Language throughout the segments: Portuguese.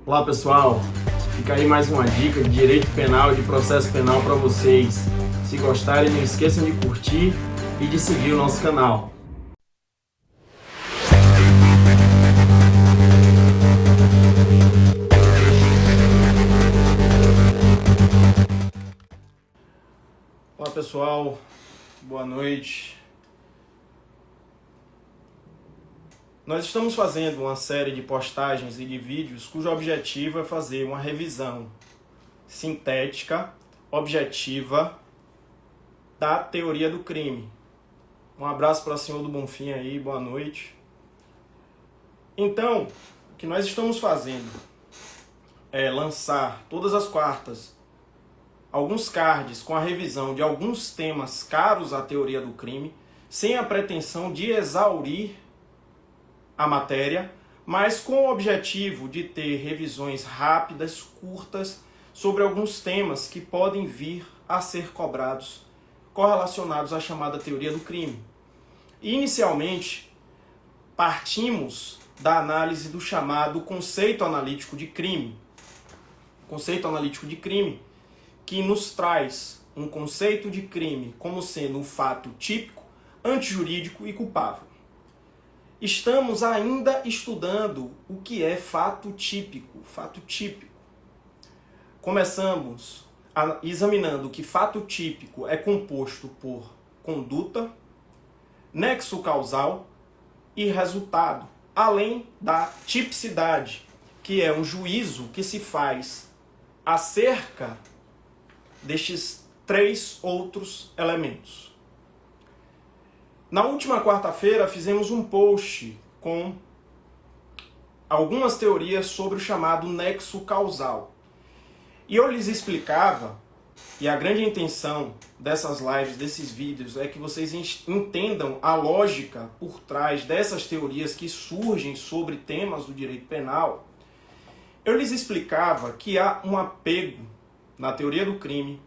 Olá pessoal, fica aí mais uma dica de direito penal e de processo penal para vocês. Se gostarem, não esqueçam de curtir e de seguir o nosso canal. Olá pessoal, boa noite. Nós estamos fazendo uma série de postagens e de vídeos cujo objetivo é fazer uma revisão sintética, objetiva da teoria do crime. Um abraço para o senhor do Bonfim aí, boa noite. Então, o que nós estamos fazendo é lançar todas as quartas alguns cards com a revisão de alguns temas caros à teoria do crime, sem a pretensão de exaurir a matéria, mas com o objetivo de ter revisões rápidas, curtas, sobre alguns temas que podem vir a ser cobrados, correlacionados à chamada teoria do crime. Inicialmente, partimos da análise do chamado conceito analítico de crime. Conceito analítico de crime que nos traz um conceito de crime como sendo um fato típico, antijurídico e culpável. Estamos ainda estudando o que é fato típico. Fato típico. Começamos examinando que fato típico é composto por conduta, nexo causal e resultado, além da tipicidade, que é um juízo que se faz acerca destes três outros elementos. Na última quarta-feira fizemos um post com algumas teorias sobre o chamado nexo causal. E eu lhes explicava, e a grande intenção dessas lives, desses vídeos, é que vocês entendam a lógica por trás dessas teorias que surgem sobre temas do direito penal. Eu lhes explicava que há um apego na teoria do crime,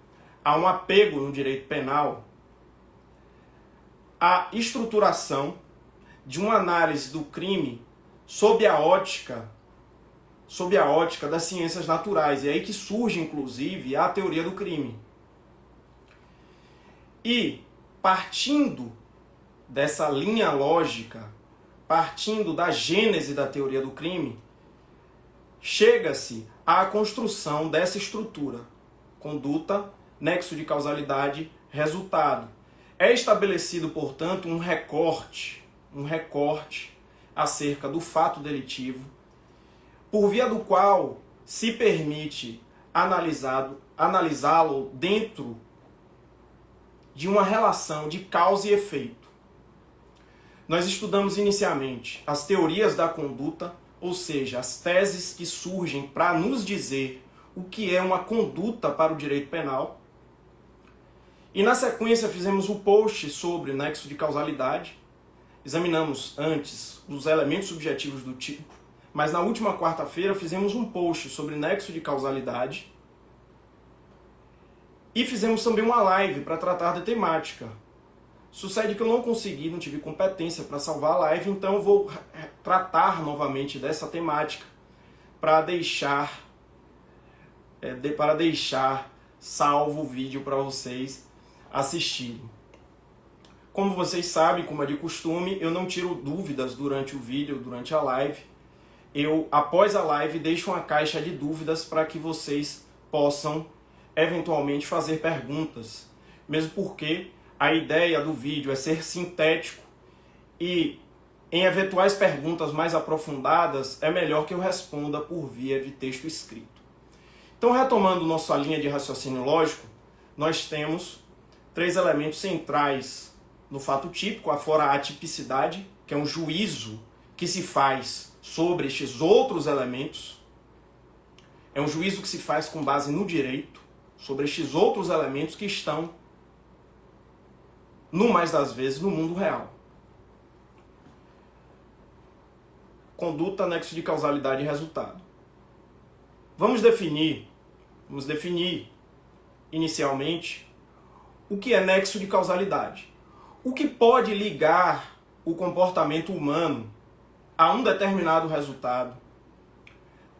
há um apego no direito penal, a estruturação de uma análise do crime sob a ótica das ciências naturais. E é aí que surge, inclusive, a teoria do crime. E, partindo dessa linha lógica, partindo da gênese da teoria do crime, chega-se à construção dessa estrutura. Conduta, nexo de causalidade, resultado. É estabelecido, portanto, um recorte acerca do fato delitivo, por via do qual se permite analisá-lo dentro de uma relação de causa e efeito. Nós estudamos inicialmente as teorias da conduta, ou seja, as teses que surgem para nos dizer o que é uma conduta para o direito penal. E na sequência fizemos um post sobre nexo de causalidade. Examinamos antes os elementos subjetivos do tipo, mas na última quarta-feira fizemos um post sobre nexo de causalidade. E fizemos também uma live para tratar da temática. Sucede que eu não tive competência para salvar a live, então eu vou tratar novamente dessa temática para deixar salvo o vídeo para vocês assistirem. Como vocês sabem, como é de costume, eu não tiro dúvidas durante o vídeo, durante a live. Eu, após a live, deixo uma caixa de dúvidas para que vocês possam eventualmente fazer perguntas. Mesmo porque a ideia do vídeo é ser sintético e em eventuais perguntas mais aprofundadas é melhor que eu responda por via de texto escrito. Então, retomando nossa linha de raciocínio lógico, nós temos três elementos centrais no fato típico, afora a tipicidade, que é um juízo que se faz sobre estes outros elementos. É um juízo que se faz com base no direito, sobre estes outros elementos que estão, no mais das vezes, no mundo real. Conduta, nexo de causalidade e resultado. Vamos definir inicialmente o que é nexo de causalidade. O que pode ligar o comportamento humano a um determinado resultado,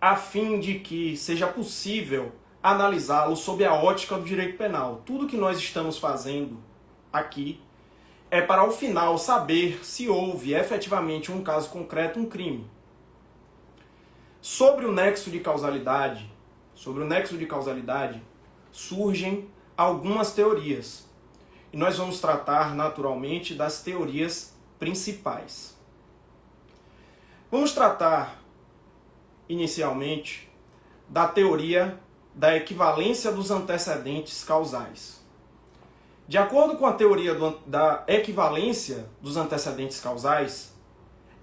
a fim de que seja possível analisá-lo sob a ótica do direito penal. Tudo que nós estamos fazendo aqui é para, ao final, saber se houve efetivamente um caso concreto, um crime. Sobre o nexo de causalidade, surgem algumas teorias. E nós vamos tratar, naturalmente, das teorias principais. Vamos tratar, inicialmente, da teoria da equivalência dos antecedentes causais. De acordo com a teoria da equivalência dos antecedentes causais,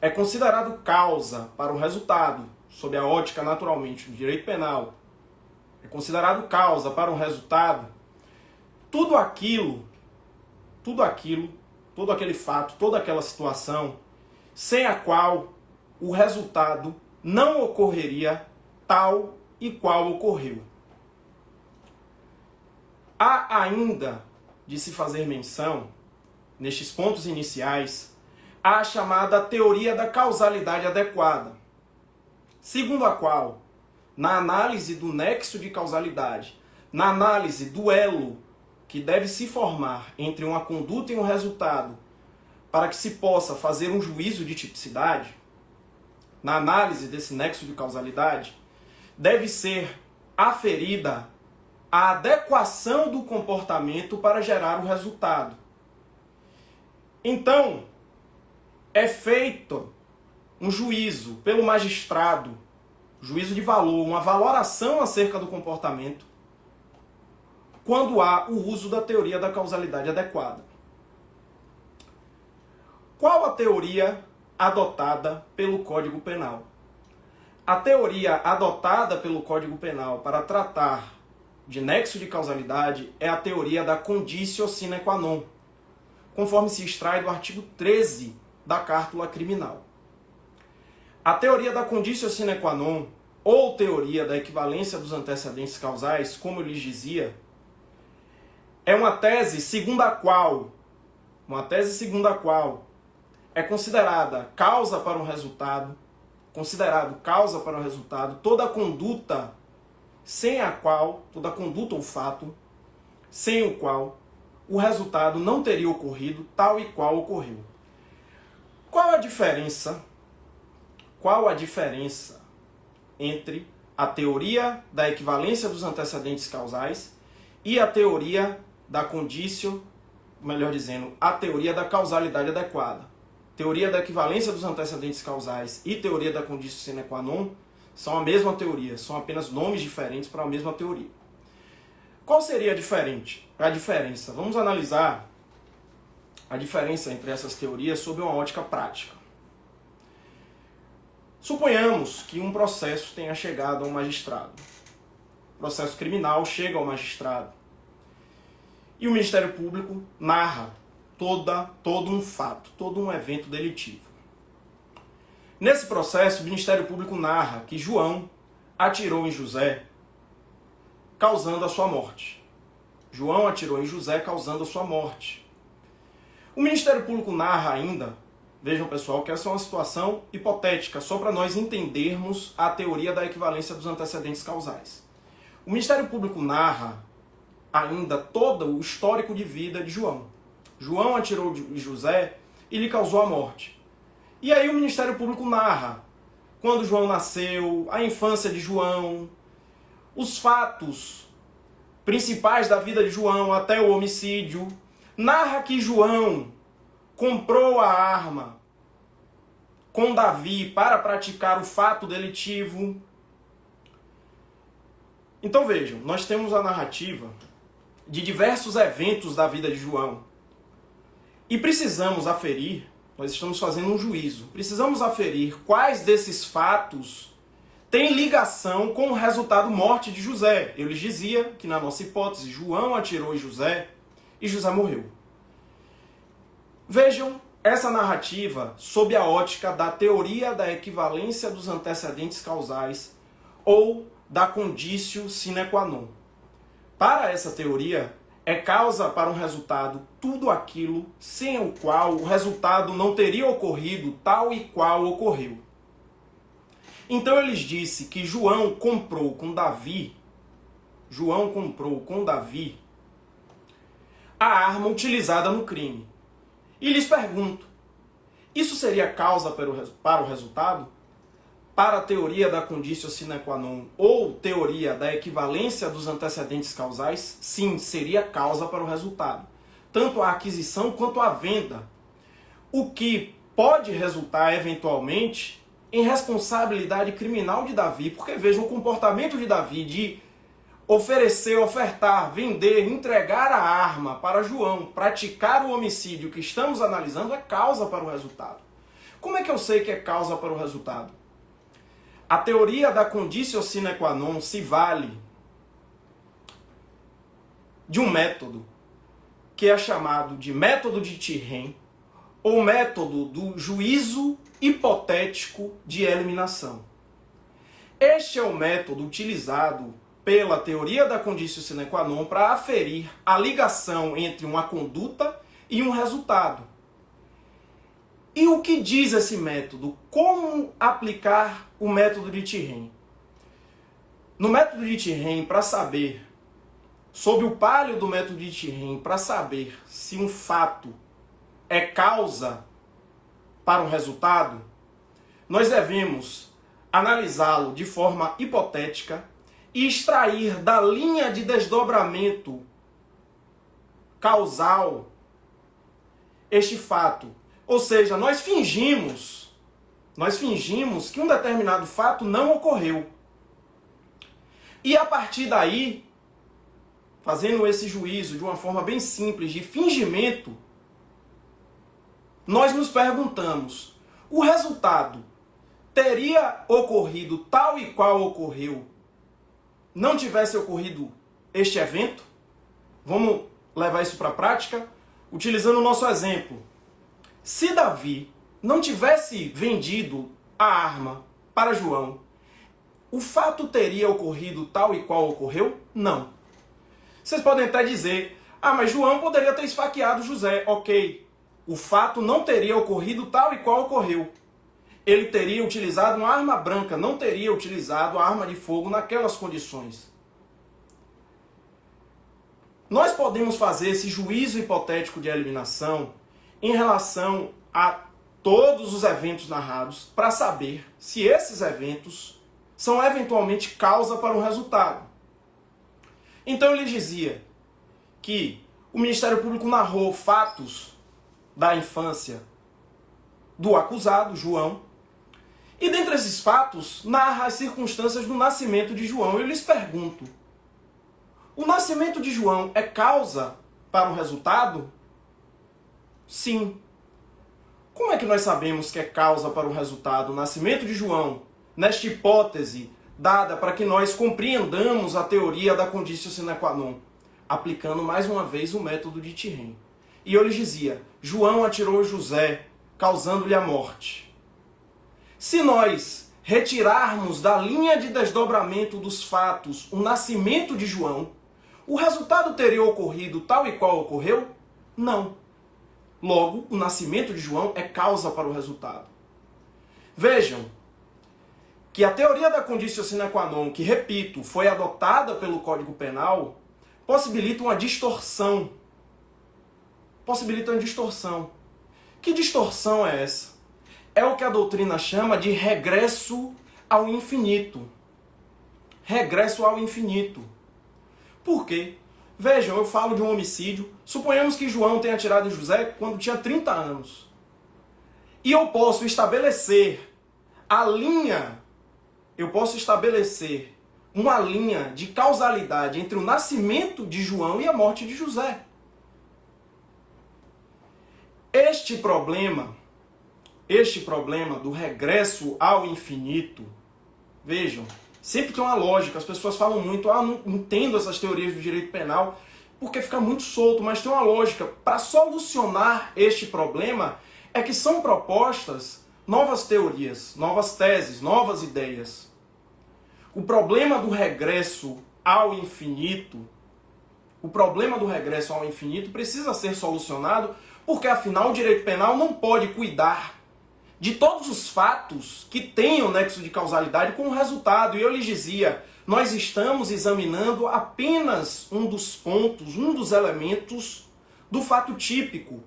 é considerado causa para o resultado, sob a ótica, naturalmente, do direito penal. É considerado causa para um resultado todo aquele fato, toda aquela situação, sem a qual o resultado não ocorreria tal e qual ocorreu. Há ainda de se fazer menção, nestes pontos iniciais, à chamada teoria da causalidade adequada, segundo a qual, na análise do nexo de causalidade, na análise do elo que deve se formar entre uma conduta e um resultado, para que se possa fazer um juízo de tipicidade, na análise desse nexo de causalidade, deve ser aferida a adequação do comportamento para gerar o resultado. Então, é feito um juízo pelo magistrado, juízo de valor, uma valoração acerca do comportamento, quando há o uso da teoria da causalidade adequada. Qual a teoria adotada pelo Código Penal? A teoria adotada pelo Código Penal para tratar de nexo de causalidade é a teoria da conditio sine qua non, conforme se extrai do artigo 13 da Cártula Criminal. A teoria da conditio sine qua non, ou teoria da equivalência dos antecedentes causais, como eu lhes dizia, é uma tese segundo a qual é considerada causa para um resultado, toda conduta ou fato, sem o qual o resultado não teria ocorrido tal e qual ocorreu. Qual a diferença entre a teoria da equivalência dos antecedentes causais e a teoria da conditio, melhor dizendo, a teoria da causalidade adequada? Teoria da equivalência dos antecedentes causais e teoria da conditio sine qua non são a mesma teoria, são apenas nomes diferentes para a mesma teoria. Qual seria a diferença? Vamos analisar a diferença entre essas teorias sob uma ótica prática. Suponhamos que um processo tenha chegado ao magistrado. O processo criminal chega ao magistrado. E o Ministério Público narra todo um fato, todo um evento delitivo. Nesse processo, o Ministério Público narra que João atirou em José, causando a sua morte. João atirou em José, causando a sua morte. O Ministério Público narra ainda, vejam pessoal, que essa é uma situação hipotética, só para nós entendermos a teoria da equivalência dos antecedentes causais. O Ministério Público narra ainda todo o histórico de vida de João. João atirou em José e lhe causou a morte. E aí o Ministério Público narra quando João nasceu, a infância de João, os fatos principais da vida de João até o homicídio. Narra que João comprou a arma com Davi para praticar o fato delitivo. Então vejam, nós temos a narrativa de diversos eventos da vida de João. E precisamos aferir, nós estamos fazendo um juízo, precisamos aferir quais desses fatos têm ligação com o resultado morte de José. Eu lhes dizia que na nossa hipótese, João atirou em José e José morreu. Vejam essa narrativa sob a ótica da teoria da equivalência dos antecedentes causais ou da conditio sine qua non. Para essa teoria, é causa para um resultado tudo aquilo sem o qual o resultado não teria ocorrido tal e qual ocorreu. Então eles disse que João comprou com Davi a arma utilizada no crime. E lhes pergunto, isso seria causa para o resultado? Para a teoria da conditio sine qua non ou teoria da equivalência dos antecedentes causais? Sim, seria causa para o resultado. Tanto a aquisição quanto a venda. O que pode resultar, eventualmente, em responsabilidade criminal de Davi, porque veja, o comportamento de Davi de oferecer, ofertar, vender, entregar a arma para João, praticar o homicídio que estamos analisando, é causa para o resultado. Como é que eu sei que é causa para o resultado? A teoria da conditio sine qua non se vale de um método que é chamado de método de Tirrene, ou método do juízo hipotético de eliminação. Este é o método utilizado pela teoria da conditio sine qua non para aferir a ligação entre uma conduta e um resultado. E o que diz esse método? Como aplicar o método de Tirrene? No método de Tirrene, para saber, sob o palio do método de Tirrene, para saber se um fato é causa para um resultado, nós devemos analisá-lo de forma hipotética e extrair da linha de desdobramento causal este fato. Ou seja, nós fingimos que um determinado fato não ocorreu. E a partir daí, fazendo esse juízo de uma forma bem simples de fingimento, nós nos perguntamos, o resultado teria ocorrido tal e qual ocorreu, não tivesse ocorrido este evento? Vamos levar isso para a prática, utilizando o nosso exemplo. Se Davi não tivesse vendido a arma para João, o fato teria ocorrido tal e qual ocorreu? Não. Vocês podem até dizer, mas João poderia ter esfaqueado José. Ok, o fato não teria ocorrido tal e qual ocorreu. Ele teria utilizado uma arma branca, não teria utilizado a arma de fogo naquelas condições. Nós podemos fazer esse juízo hipotético de eliminação em relação a todos os eventos narrados para saber se esses eventos são eventualmente causa para um resultado. Então ele dizia que o Ministério Público narrou fatos da infância do acusado, João, e dentre esses fatos narra as circunstâncias do nascimento de João. Eu lhes pergunto, o nascimento de João é causa para o resultado? Sim. Como é que nós sabemos que é causa para o resultado o nascimento de João, nesta hipótese dada para que nós compreendamos a teoria da conditio sine qua non, aplicando mais uma vez o método de Tirrene? E eu lhes dizia, João atirou José, causando-lhe a morte. Se nós retirarmos da linha de desdobramento dos fatos o nascimento de João, o resultado teria ocorrido tal e qual ocorreu? Não. Logo, o nascimento de João é causa para o resultado. Vejam que a teoria da conditio sine qua non, que, repito, foi adotada pelo Código Penal, possibilita uma distorção. Que distorção é essa? É o que a doutrina chama de regresso ao infinito. Regresso ao infinito. Por quê? Vejam, eu falo de um homicídio. Suponhamos que João tenha atirado em José quando tinha 30 anos. E eu posso estabelecer uma linha de causalidade entre o nascimento de João e a morte de José. Este problema do regresso ao infinito, vejam, sempre tem uma lógica. As pessoas falam muito, não entendo essas teorias do direito penal, porque fica muito solto, mas tem uma lógica. Para solucionar este problema, é que são propostas novas teorias, novas teses, novas ideias. O problema do regresso ao infinito, precisa ser solucionado, porque afinal o direito penal não pode cuidar de todos os fatos que tenham nexo de causalidade com o resultado. E eu lhes dizia, nós estamos examinando apenas um dos pontos, um dos elementos do fato típico.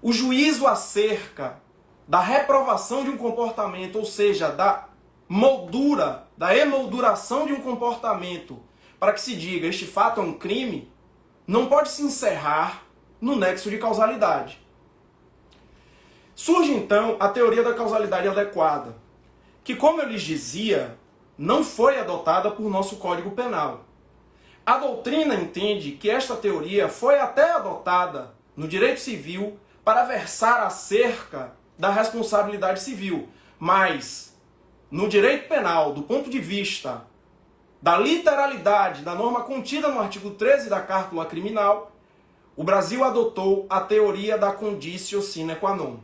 O juízo acerca da reprovação de um comportamento, ou seja, da moldura, da emolduração de um comportamento, para que se diga este fato é um crime, não pode se encerrar no nexo de causalidade. Surge então a teoria da causalidade adequada, que, como eu lhes dizia, não foi adotada por nosso Código Penal. A doutrina entende que esta teoria foi até adotada no direito civil para versar acerca da responsabilidade civil, mas no direito penal, do ponto de vista da literalidade da norma contida no artigo 13 da Cártula Criminal, o Brasil adotou a teoria da conditio sine qua non.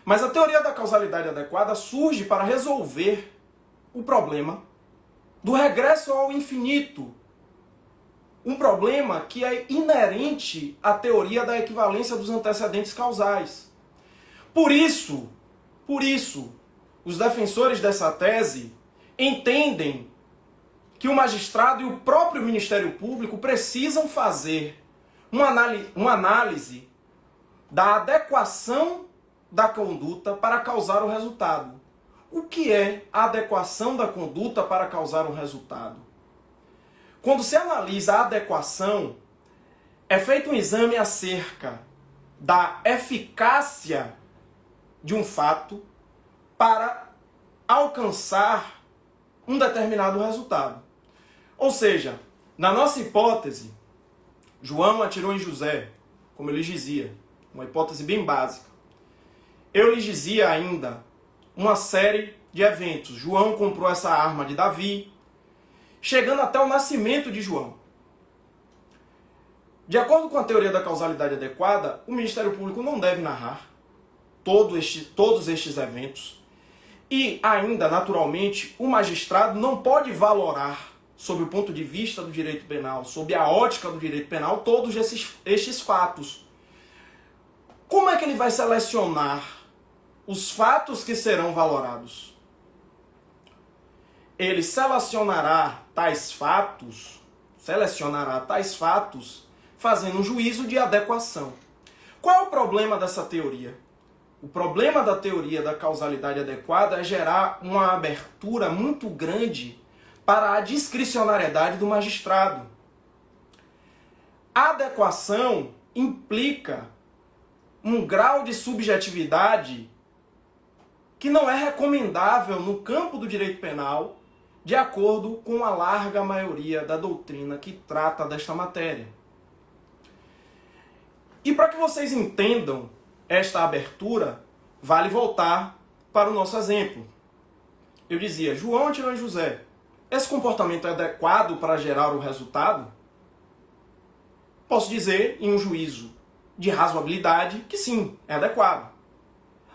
Mas a teoria da causalidade adequada surge para resolver o problema do regresso ao infinito. Um problema que é inerente à teoria da equivalência dos antecedentes causais. Por isso, os defensores dessa tese entendem que o magistrado e o próprio Ministério Público precisam fazer uma análise da adequação da conduta para causar o resultado. O que é a adequação da conduta para causar um resultado? Quando se analisa a adequação, é feito um exame acerca da eficácia de um fato para alcançar um determinado resultado. Ou seja, na nossa hipótese, João atirou em José, como eu lhes dizia, uma hipótese bem básica. Eu lhes dizia ainda uma série de eventos. João comprou essa arma de Davi, chegando até o nascimento de João. De acordo com a teoria da causalidade adequada, o Ministério Público não deve narrar todos estes eventos. E ainda, naturalmente, o magistrado não pode valorar, sob o ponto de vista do direito penal, sob a ótica do direito penal, todos estes fatos. Como é que ele vai selecionar os fatos que serão valorados? Ele selecionará tais fatos fazendo um juízo de adequação. Qual é o problema dessa teoria? O problema da teoria da causalidade adequada é gerar uma abertura muito grande para a discricionariedade do magistrado. A adequação implica um grau de subjetividade que não é recomendável no campo do direito penal, de acordo com a larga maioria da doutrina que trata desta matéria. E para que vocês entendam esta abertura, vale voltar para o nosso exemplo. Eu dizia, João atirou em José. Esse comportamento é adequado para gerar o resultado? Posso dizer, em um juízo de razoabilidade, que sim, é adequado.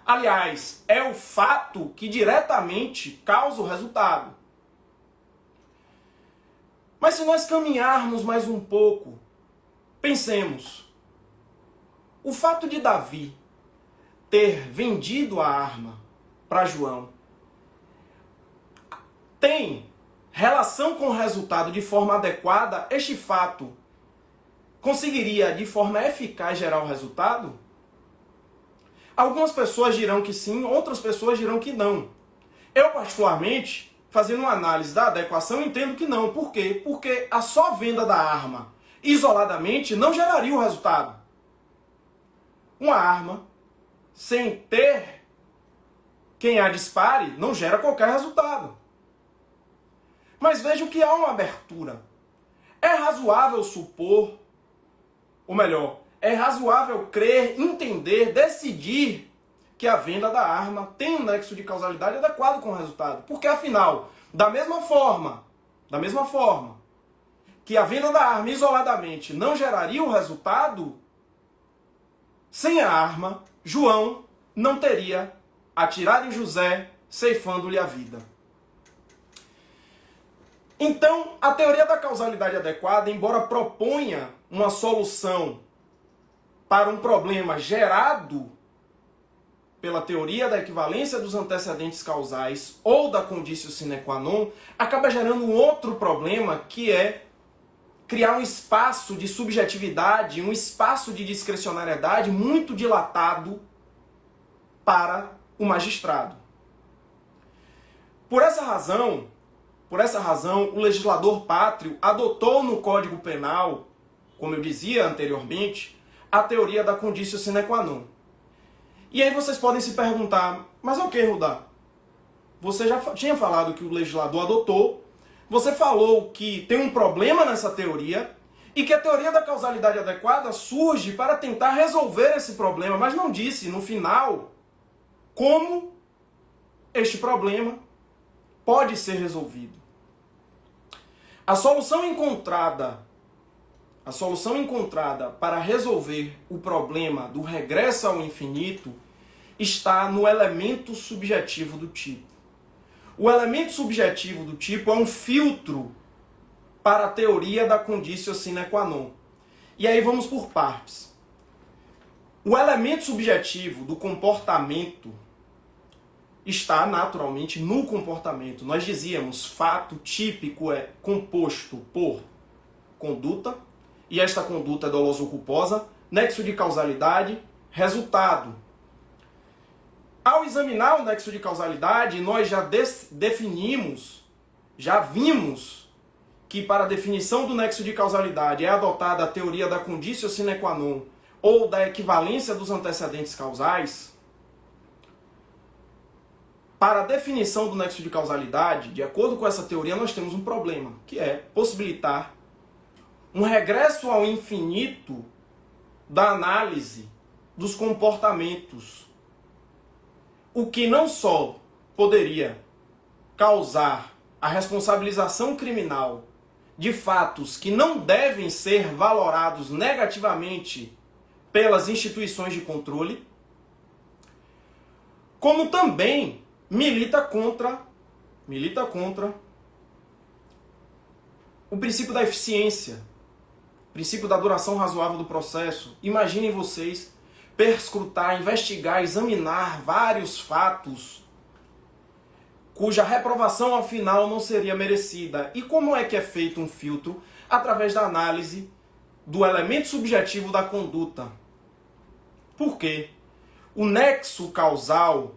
Aliás, é o fato que diretamente causa o resultado. Mas se nós caminharmos mais um pouco, pensemos. O fato de Davi ter vendido a arma para João tem relação com o resultado de forma adequada? Este fato conseguiria de forma eficaz gerar o resultado? Algumas pessoas dirão que sim, outras pessoas dirão que não. Eu, particularmente, fazendo uma análise da adequação, entendo que não. Por quê? Porque a só venda da arma isoladamente não geraria o resultado. Uma arma, sem ter quem a dispare, não gera qualquer resultado. Mas vejam que há uma abertura. É razoável supor, ou melhor, é razoável crer, entender, decidir que a venda da arma tem um nexo de causalidade adequado com o resultado. Porque, afinal, da mesma forma que a venda da arma isoladamente não geraria o resultado, sem a arma, João não teria atirado em José, ceifando-lhe a vida. Então, a teoria da causalidade adequada, embora proponha uma solução para um problema gerado pela teoria da equivalência dos antecedentes causais ou da conditio sine qua non, acaba gerando um outro problema, que é criar um espaço de subjetividade, um espaço de discricionariedade muito dilatado para o magistrado. Por essa razão, o legislador pátrio adotou no Código Penal, como eu dizia anteriormente, a teoria da conditio sine qua non. E aí vocês podem se perguntar, mas ok, Rudá, você já tinha falado que o legislador adotou, você falou que tem um problema nessa teoria e que a teoria da causalidade adequada surge para tentar resolver esse problema, mas não disse, no final, como este problema pode ser resolvido. A solução encontrada para resolver o problema do regresso ao infinito está no elemento subjetivo do tipo. O elemento subjetivo do tipo é um filtro para a teoria da conditio sine qua non. E aí vamos por partes. O elemento subjetivo do comportamento está naturalmente no comportamento. Nós dizíamos, fato típico é composto por conduta, e esta conduta é dolosa ou culposa, nexo de causalidade, resultado. Ao examinar o nexo de causalidade, nós já definimos, já vimos que para a definição do nexo de causalidade é adotada a teoria da conditio sine qua non ou da equivalência dos antecedentes causais. Para a definição do nexo de causalidade, de acordo com essa teoria, nós temos um problema, que é possibilitar um regresso ao infinito da análise dos comportamentos, o que não só poderia causar a responsabilização criminal de fatos que não devem ser valorados negativamente pelas instituições de controle, como também milita contra o princípio da eficiência, o princípio da duração razoável do processo. Imaginem vocês perscrutar, investigar, examinar vários fatos cuja reprovação ao final não seria merecida. E como é que é feito um filtro? Através da análise do elemento subjetivo da conduta. Por quê? O nexo causal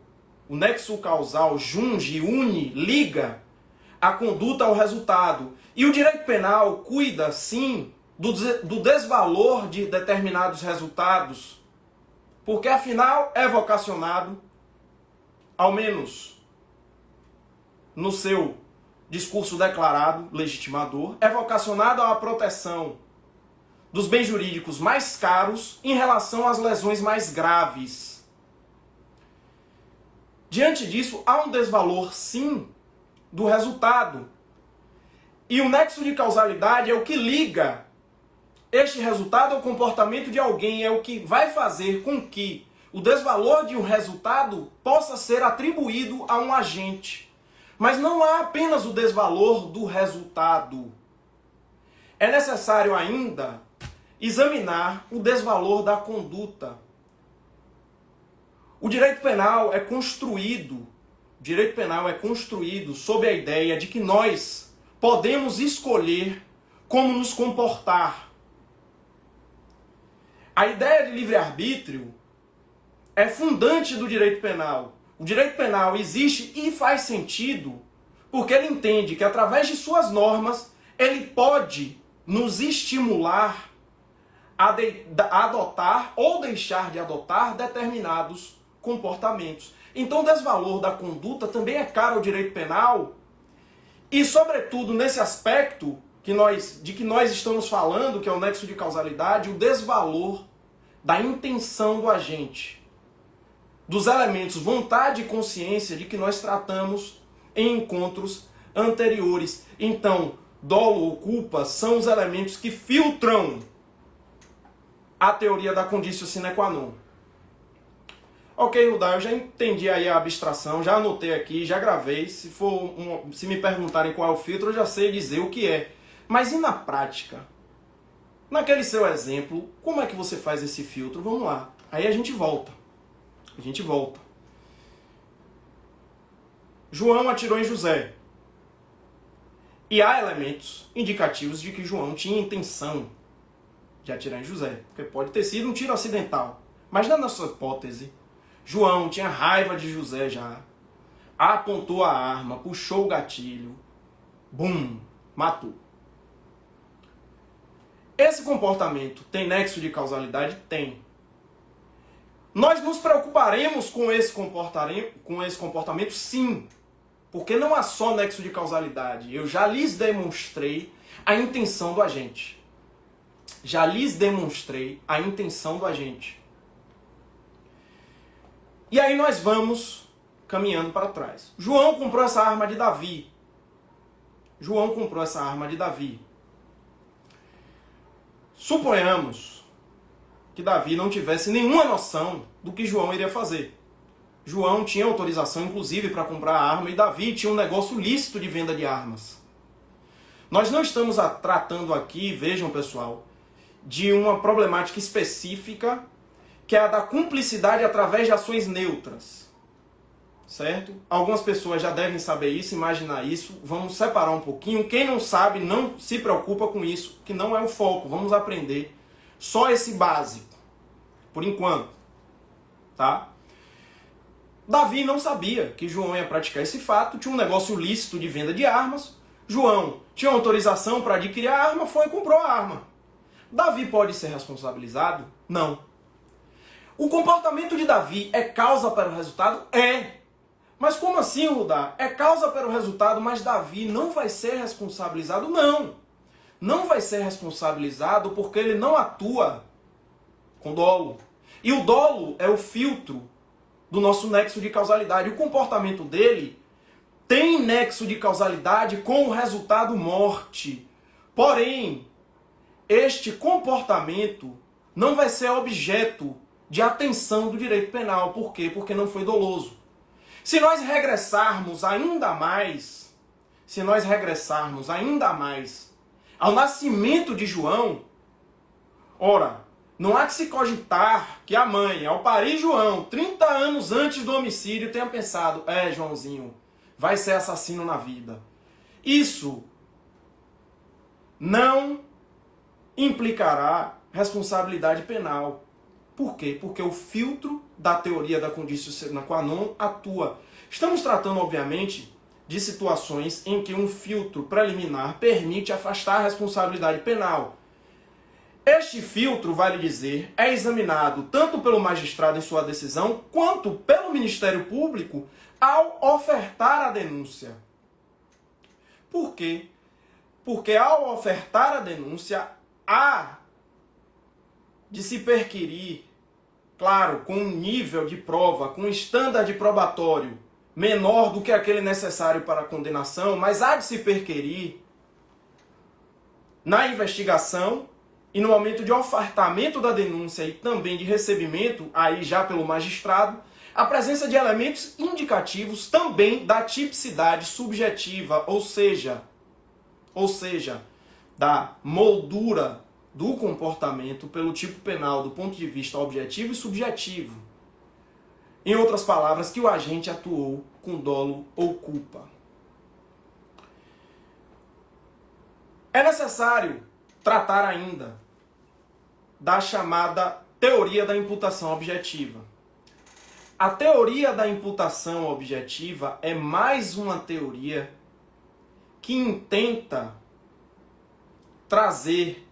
junge, une, liga a conduta ao resultado. E o direito penal cuida, sim, do desvalor de determinados resultados, porque afinal é vocacionado, ao menos no seu discurso declarado, legitimador, é vocacionado à proteção dos bens jurídicos mais caros em relação às lesões mais graves. Diante disso, há um desvalor, sim, do resultado. E o nexo de causalidade é o que liga este resultado ao comportamento de alguém, é o que vai fazer com que o desvalor de um resultado possa ser atribuído a um agente. Mas não há apenas o desvalor do resultado. É necessário ainda examinar o desvalor da conduta. O direito penal é construído sob a ideia de que nós podemos escolher como nos comportar. A ideia de livre-arbítrio é fundante do direito penal. O direito penal existe e faz sentido porque ele entende que através de suas normas ele pode nos estimular a adotar ou deixar de adotar determinados comportamentos. Então o desvalor da conduta também é caro ao direito penal e, sobretudo, nesse aspecto de que nós estamos falando, que é o nexo de causalidade, o desvalor da intenção do agente, dos elementos vontade e consciência de que nós tratamos em encontros anteriores. Então, dolo ou culpa são os elementos que filtram a teoria da conditio sine qua non. Ok, Rudá, eu já entendi aí a abstração, já anotei aqui, já gravei. Se me perguntarem qual é o filtro, eu já sei dizer o que é. Mas e na prática? Naquele seu exemplo, como é que você faz esse filtro? Vamos lá. Aí a gente volta. João atirou em José. E há elementos indicativos de que João tinha intenção de atirar em José, porque pode ter sido um tiro acidental. Mas na nossa hipótese, João tinha raiva de José já, apontou a arma, puxou o gatilho, bum, matou. Esse comportamento tem nexo de causalidade? Tem. Nós nos preocuparemos com esse comportamento? Sim. Porque não há só nexo de causalidade. Eu já lhes demonstrei a intenção do agente. Já lhes demonstrei a intenção do agente. E aí nós vamos caminhando para trás. João comprou essa arma de Davi. João comprou essa arma de Davi. Suponhamos que Davi não tivesse nenhuma noção do que João iria fazer. João tinha autorização, inclusive, para comprar a arma, e Davi tinha um negócio lícito de venda de armas. Nós não estamos tratando aqui, vejam pessoal, de uma problemática específica, que é a da cumplicidade através de ações neutras. Certo? Algumas pessoas já devem saber isso, imaginar isso. Vamos separar um pouquinho. Quem não sabe, não se preocupa com isso, que não é o foco. Vamos aprender só esse básico, por enquanto. Tá? Davi não sabia que João ia praticar esse fato, tinha um negócio lícito de venda de armas. João tinha autorização para adquirir a arma, foi e comprou a arma. Davi pode ser responsabilizado? Não. O comportamento de Davi é causa para o resultado? É. Mas como assim, Rudá? É causa para o resultado, mas Davi não vai ser responsabilizado? Não. Não vai ser responsabilizado porque ele não atua com dolo. E o dolo é o filtro do nosso nexo de causalidade. O comportamento dele tem nexo de causalidade com o resultado morte. Porém, este comportamento não vai ser objeto de atenção do direito penal. Por quê? Porque não foi doloso. Se nós regressarmos ainda mais ao nascimento de João, ora, não há de se cogitar que a mãe, ao parir João, 30 anos antes do homicídio, tenha pensado, Joãozinho, vai ser assassino na vida. Isso não implicará responsabilidade penal. Por quê? Porque o filtro da teoria da conditio sine qua non atua. Estamos tratando, obviamente, de situações em que um filtro preliminar permite afastar a responsabilidade penal. Este filtro, vale dizer, é examinado tanto pelo magistrado em sua decisão, quanto pelo Ministério Público ao ofertar a denúncia. Por quê? Porque ao ofertar a denúncia, há de se perquirir, claro, com um nível de prova, com um estándar probatório menor do que aquele necessário para a condenação, mas há de se perquirir na investigação e no momento de ofertamento da denúncia e também de recebimento, aí já pelo magistrado, a presença de elementos indicativos também da tipicidade subjetiva, ou seja, da moldura do comportamento pelo tipo penal do ponto de vista objetivo e subjetivo. Em outras palavras, que o agente atuou com dolo ou culpa. É necessário tratar ainda da chamada teoria da imputação objetiva. A teoria da imputação objetiva é mais uma teoria que intenta trazer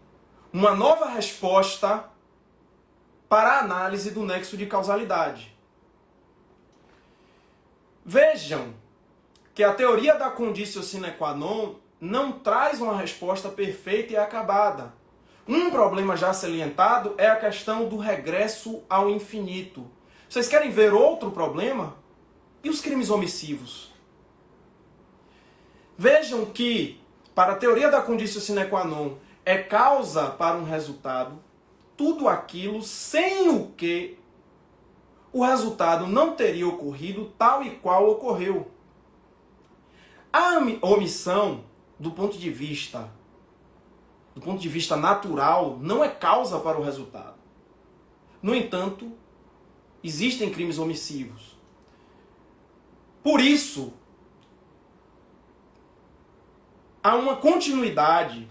uma nova resposta para a análise do nexo de causalidade. Vejam que a teoria da conditio sine qua non não traz uma resposta perfeita e acabada. Um problema já salientado é a questão do regresso ao infinito. Vocês querem ver outro problema? E os crimes omissivos? Vejam que, para a teoria da conditio sine qua non, é causa para um resultado tudo aquilo sem o que o resultado não teria ocorrido tal e qual ocorreu. A omissão, do ponto de vista natural, não é causa para o resultado. No entanto, existem crimes omissivos. Por isso, há uma continuidade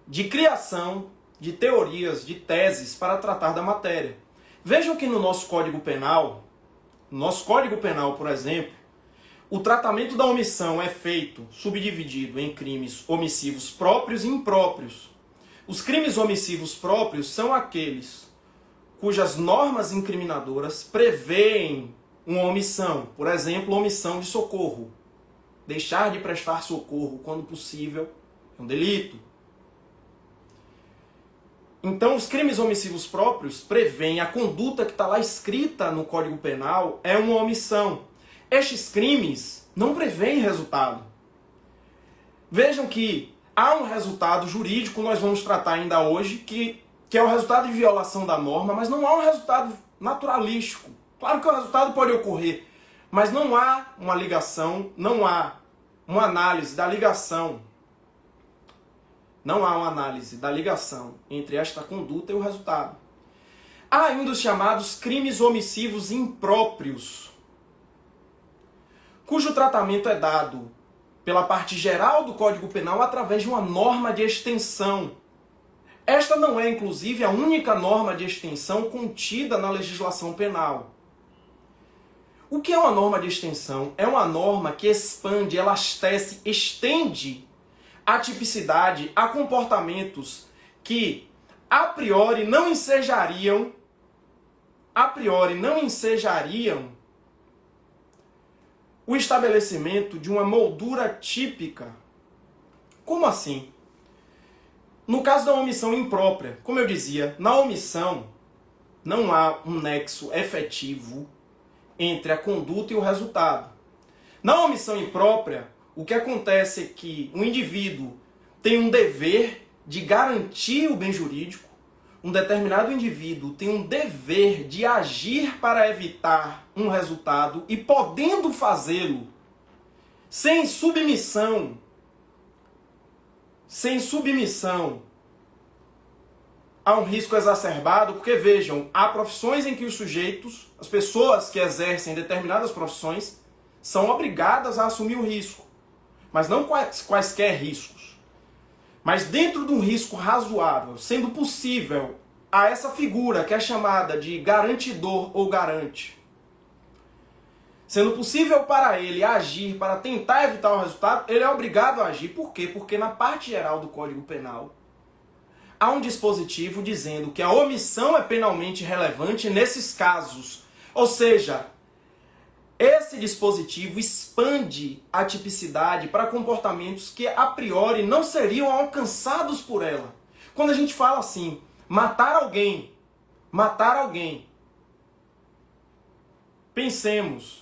de criação de teorias, de teses para tratar da matéria. Vejam que no nosso Código Penal, por exemplo, o tratamento da omissão é feito, subdividido em crimes omissivos próprios e impróprios. Os crimes omissivos próprios são aqueles cujas normas incriminadoras prevêem uma omissão. Por exemplo, omissão de socorro. Deixar de prestar socorro quando possível é um delito. Então, os crimes omissivos próprios prevêem a conduta que está lá escrita no Código Penal é uma omissão. Estes crimes não prevêem resultado. Vejam que há um resultado jurídico, nós vamos tratar ainda hoje, que é o resultado de violação da norma, mas não há um resultado naturalístico. Claro que o resultado pode ocorrer, mas não há uma ligação, não há uma análise da ligação. Não há uma análise da ligação entre esta conduta e o resultado. Há ainda os chamados crimes omissivos impróprios, cujo tratamento é dado pela parte geral do Código Penal através de uma norma de extensão. Esta não é, inclusive, a única norma de extensão contida na legislação penal. O que é uma norma de extensão? É uma norma que expande, elastece, estende a tipicidade a comportamentos que a priori não ensejariam o estabelecimento de uma moldura típica. Como assim? No caso da omissão imprópria, como eu dizia, na omissão não há um nexo efetivo entre a conduta e o resultado. Na omissão imprópria, o que acontece é que um indivíduo tem um dever de garantir o bem jurídico, um determinado indivíduo tem um dever de agir para evitar um resultado e podendo fazê-lo sem submissão a um risco exacerbado, porque vejam, há profissões em que os sujeitos, as pessoas que exercem determinadas profissões, são obrigadas a assumir o risco, mas não quaisquer riscos. Mas dentro de um risco razoável, sendo possível a essa figura que é chamada de garantidor ou garante, sendo possível para ele agir para tentar evitar o resultado, ele é obrigado a agir. Por quê? Porque na parte geral do Código Penal há um dispositivo dizendo que a omissão é penalmente relevante nesses casos. Ou seja, esse dispositivo expande a tipicidade para comportamentos que a priori não seriam alcançados por ela. Quando a gente fala assim, matar alguém, pensemos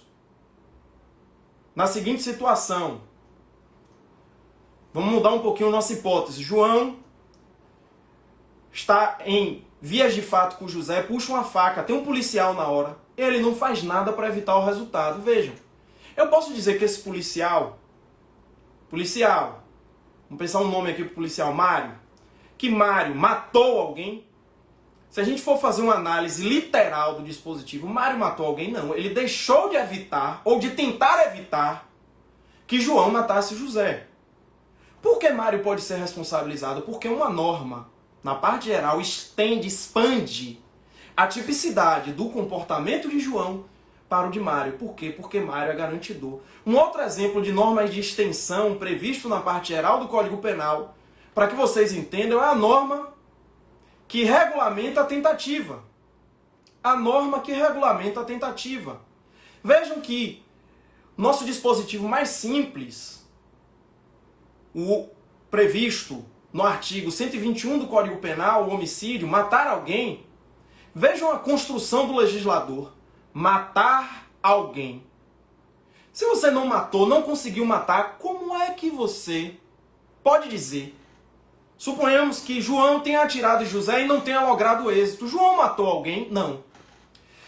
na seguinte situação. Vamos mudar um pouquinho a nossa hipótese. João está em vias de fato com José, puxa uma faca, tem um policial na hora, ele não faz nada para evitar o resultado. Vejam, eu posso dizer que esse policial, vamos pensar um nome aqui para o policial, Mário, que Mário matou alguém? Se a gente for fazer uma análise literal do dispositivo, Mário matou alguém? Não, ele deixou de evitar, ou de tentar evitar, que João matasse José. Por que Mário pode ser responsabilizado? Porque uma norma, na parte geral, expande a tipicidade do comportamento de João para o de Mário. Por quê? Porque Mário é garantidor. Um outro exemplo de normas de extensão previsto na parte geral do Código Penal, para que vocês entendam, é a norma que regulamenta a tentativa. A norma que regulamenta a tentativa. Vejam que nosso dispositivo mais simples, o previsto no artigo 121 do Código Penal, o homicídio, matar alguém. Vejam a construção do legislador. Matar alguém. Se você não matou, não conseguiu matar, como é que você pode dizer? Suponhamos que João tenha atirado em José e não tenha logrado êxito. João matou alguém? Não.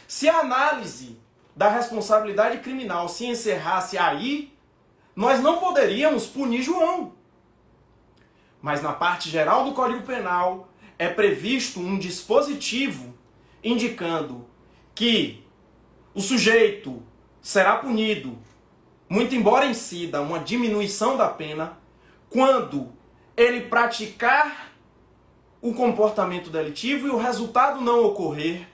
Se a análise da responsabilidade criminal se encerrasse aí, nós não poderíamos punir João. Mas na parte geral do Código Penal é previsto um dispositivo indicando que o sujeito será punido, muito embora incida uma diminuição da pena, quando ele praticar o comportamento delitivo e o resultado não ocorrer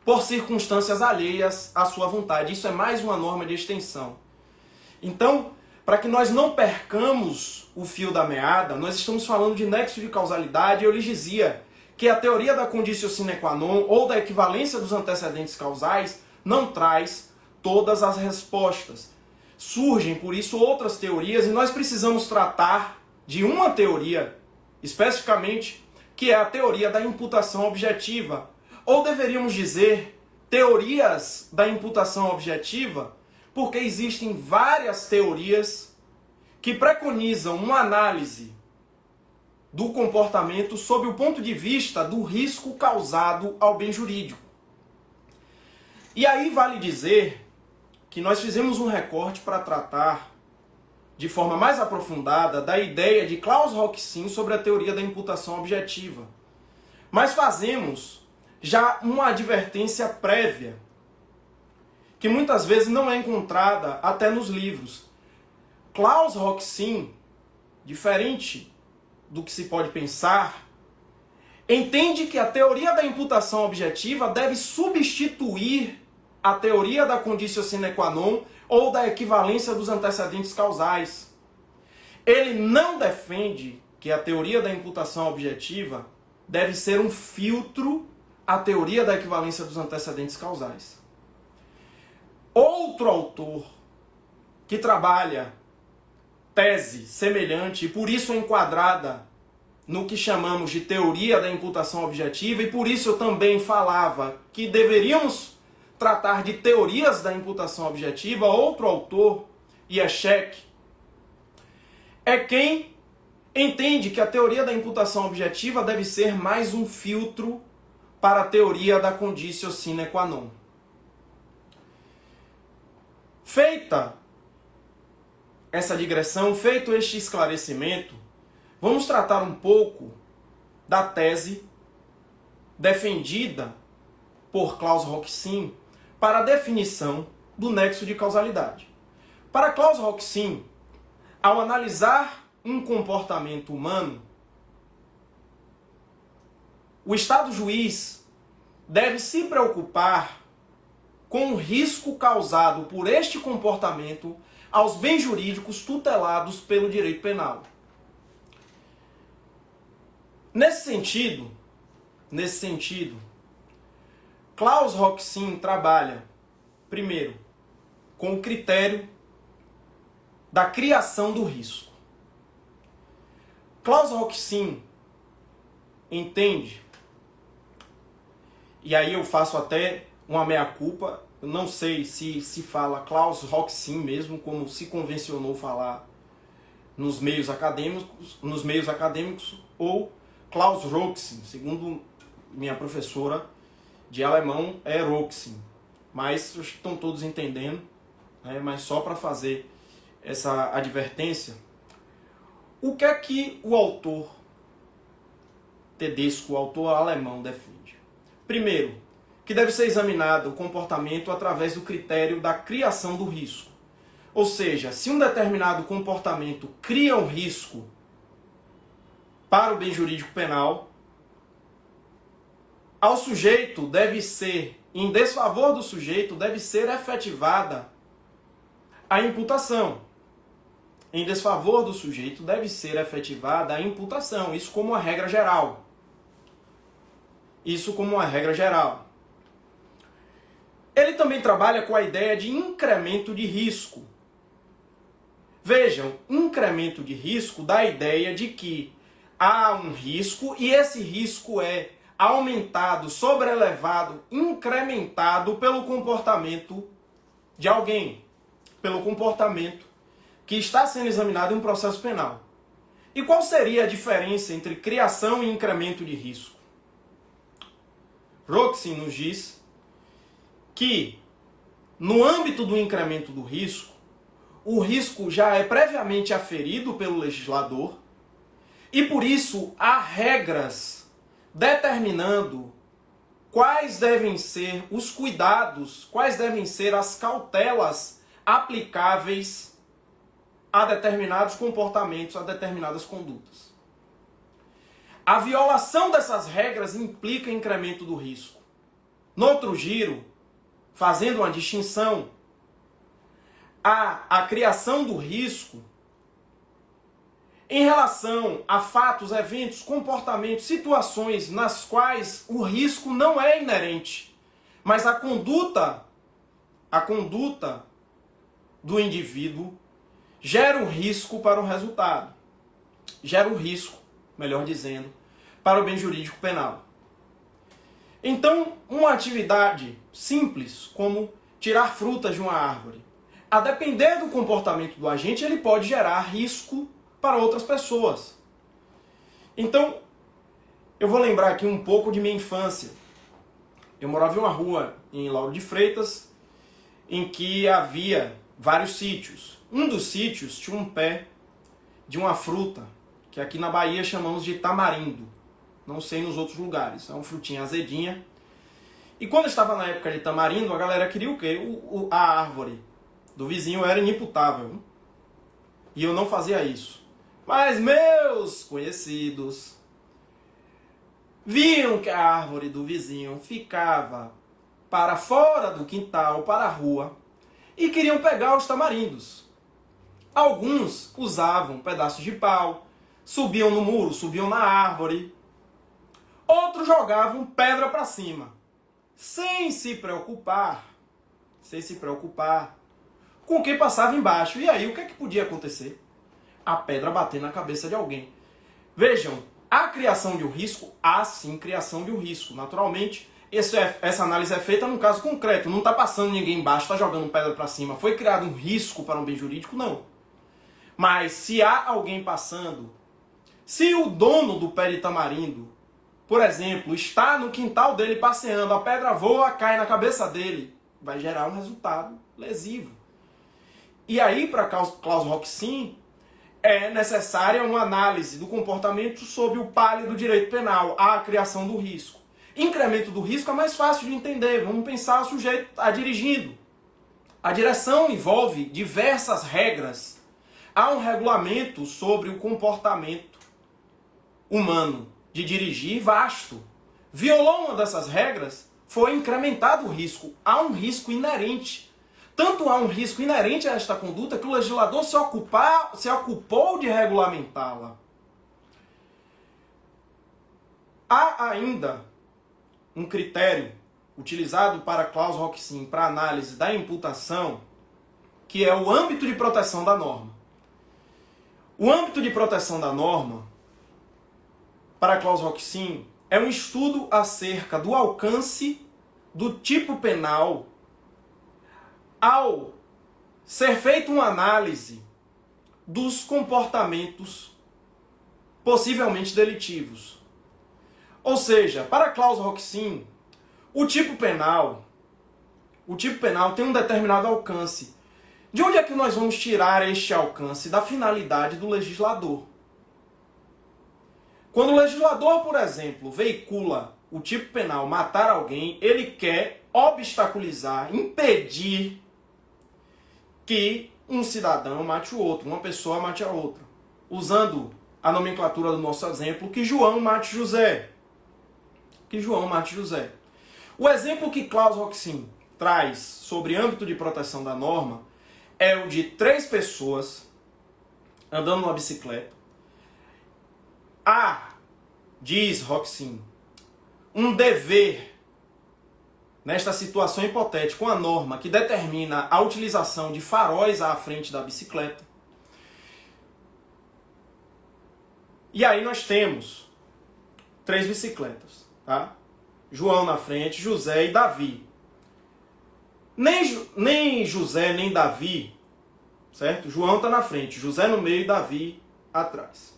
por circunstâncias alheias à sua vontade. Isso é mais uma norma de extensão. Então, para que nós não percamos o fio da meada, nós estamos falando de nexo de causalidade. Eu lhes dizia que a teoria da conditio sine qua non ou da equivalência dos antecedentes causais não traz todas as respostas. Surgem, por isso, outras teorias e nós precisamos tratar de uma teoria, especificamente, que é a teoria da imputação objetiva. Ou deveríamos dizer, teorias da imputação objetiva, porque existem várias teorias que preconizam uma análise do comportamento sob o ponto de vista do risco causado ao bem jurídico. E aí vale dizer que nós fizemos um recorte para tratar de forma mais aprofundada da ideia de Klaus Roxin sobre a teoria da imputação objetiva. Mas fazemos já uma advertência prévia, que muitas vezes não é encontrada até nos livros. Klaus Roxin, diferente do que se pode pensar, entende que a teoria da imputação objetiva deve substituir a teoria da conditio sine qua non ou da equivalência dos antecedentes causais. Ele não defende que a teoria da imputação objetiva deve ser um filtro à teoria da equivalência dos antecedentes causais. Outro autor que trabalha tese semelhante e por isso enquadrada no que chamamos de teoria da imputação objetiva, e por isso eu também falava que deveríamos tratar de teorias da imputação objetiva, outro autor, Jeschek, é quem entende que a teoria da imputação objetiva deve ser mais um filtro para a teoria da conditio sine qua non. Feita essa digressão, feito este esclarecimento, vamos tratar um pouco da tese defendida por Klaus Roxin para a definição do nexo de causalidade. Para Klaus Roxin, ao analisar um comportamento humano, o Estado juiz deve se preocupar com o risco causado por este comportamento aos bens jurídicos tutelados pelo direito penal. Nesse sentido, Klaus Roxin trabalha, primeiro, com o critério da criação do risco. Klaus Roxin entende, e aí eu faço até uma meia-culpa, eu não sei se se fala Klaus Roxin mesmo, como se convencionou falar nos meios acadêmicos, ou Klaus Roxin, segundo minha professora de alemão é Roxin, mas estão todos entendendo, né? Mas só para fazer essa advertência, o que é que o autor Tedesco, o autor alemão, defende? Primeiro, que deve ser examinado o comportamento através do critério da criação do risco. Ou seja, se um determinado comportamento cria um risco para o bem jurídico penal, ao sujeito deve ser, em desfavor do sujeito, deve ser efetivada a imputação. Em desfavor do sujeito deve ser efetivada a imputação. Isso como uma regra geral. Ele também trabalha com a ideia de incremento de risco. Vejam, incremento de risco dá a ideia de que há um risco e esse risco é aumentado, sobrelevado, incrementado pelo comportamento de alguém, pelo comportamento que está sendo examinado em um processo penal. E qual seria a diferença entre criação e incremento de risco? Roxin nos diz que, no âmbito do incremento do risco, o risco já é previamente aferido pelo legislador e, por isso, há regras determinando quais devem ser os cuidados, quais devem ser as cautelas aplicáveis a determinados comportamentos, a determinadas condutas. A violação dessas regras implica incremento do risco. No outro giro, fazendo uma distinção, a criação do risco em relação a fatos, eventos, comportamentos, situações nas quais o risco não é inerente, mas a conduta do indivíduo gera um risco para o resultado. Gera um risco, melhor dizendo, para o bem jurídico penal. Então, uma atividade simples, como tirar frutas de uma árvore, a depender do comportamento do agente, ele pode gerar risco para outras pessoas. Então, eu vou lembrar aqui um pouco de minha infância. Eu morava em uma rua em Lauro de Freitas, em que havia vários sítios. Um dos sítios tinha um pé de uma fruta, que aqui na Bahia chamamos de tamarindo. Não sei nos outros lugares. É uma frutinha azedinha. E quando eu estava na época de tamarindo, a galera queria o quê? A árvore do vizinho era inimputável. E eu não fazia isso. Mas meus conhecidos viam que a árvore do vizinho ficava para fora do quintal, para a rua, e queriam pegar os tamarindos. Alguns usavam pedaços de pau, subiam no muro, subiam na árvore. Outros jogavam pedra para cima, sem se preocupar com o que passava embaixo. E aí, o que é que podia acontecer? A pedra bater na cabeça de alguém. Vejam, a criação de um risco, há sim criação de um risco. Naturalmente, essa análise é feita num caso concreto. Não está passando ninguém embaixo, está jogando pedra para cima. Foi criado um risco para um bem jurídico? Não. Mas se há alguém passando, se o dono do pé de tamarindo, por exemplo, está no quintal dele passeando, a pedra voa, cai na cabeça dele, vai gerar um resultado lesivo. E aí, para Klaus Roxin, é necessária uma análise do comportamento sob o palio do direito penal, a criação do risco. Incremento do risco é mais fácil de entender. Vamos pensar o sujeito está dirigindo. A direção envolve diversas regras. Há um regulamento sobre o comportamento humano de dirigir vasto. Violou uma dessas regras, foi incrementado o risco. Há um risco inerente. Tanto há um risco inerente a esta conduta que o legislador se ocupou de regulamentá-la. Há ainda um critério utilizado para Klaus Roxin para análise da imputação, que é o âmbito de proteção da norma. O âmbito de proteção da norma, para Klaus Roxin, é um estudo acerca do alcance do tipo penal ao ser feita uma análise dos comportamentos possivelmente delitivos. Ou seja, para Klaus Roxin, o tipo penal tem um determinado alcance. De onde é que nós vamos tirar este alcance? Da finalidade do legislador. Quando o legislador, por exemplo, veicula o tipo penal matar alguém, ele quer obstaculizar, impedir que um cidadão mate o outro, uma pessoa mate a outra. Usando a nomenclatura do nosso exemplo, que João mate José. O exemplo que Klaus Roxin traz sobre âmbito de proteção da norma é o de 3 pessoas andando numa bicicleta. Há, diz Roxin, um dever nesta situação hipotética, uma norma que determina a utilização de faróis à frente da bicicleta. E aí nós temos 3 bicicletas, tá? João na frente, José e Davi. Nem José nem Davi, certo? João está na frente, José no meio e Davi atrás.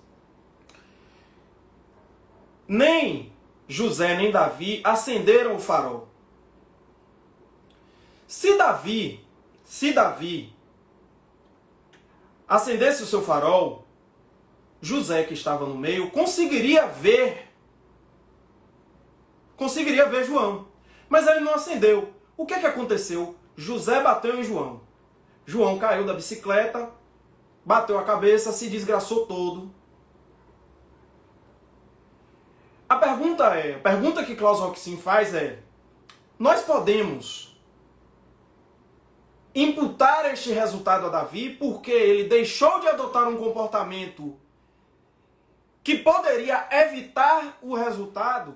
Nem José nem Davi acenderam o farol. Se Davi acendesse o seu farol, José, que estava no meio, conseguiria ver conseguiria ver João. Mas ele não acendeu. O que aconteceu? José bateu em João. João caiu da bicicleta, bateu a cabeça, se desgraçou todo. A pergunta que Klaus Roxin faz é: nós podemos imputar este resultado a Davi porque ele deixou de adotar um comportamento que poderia evitar o resultado?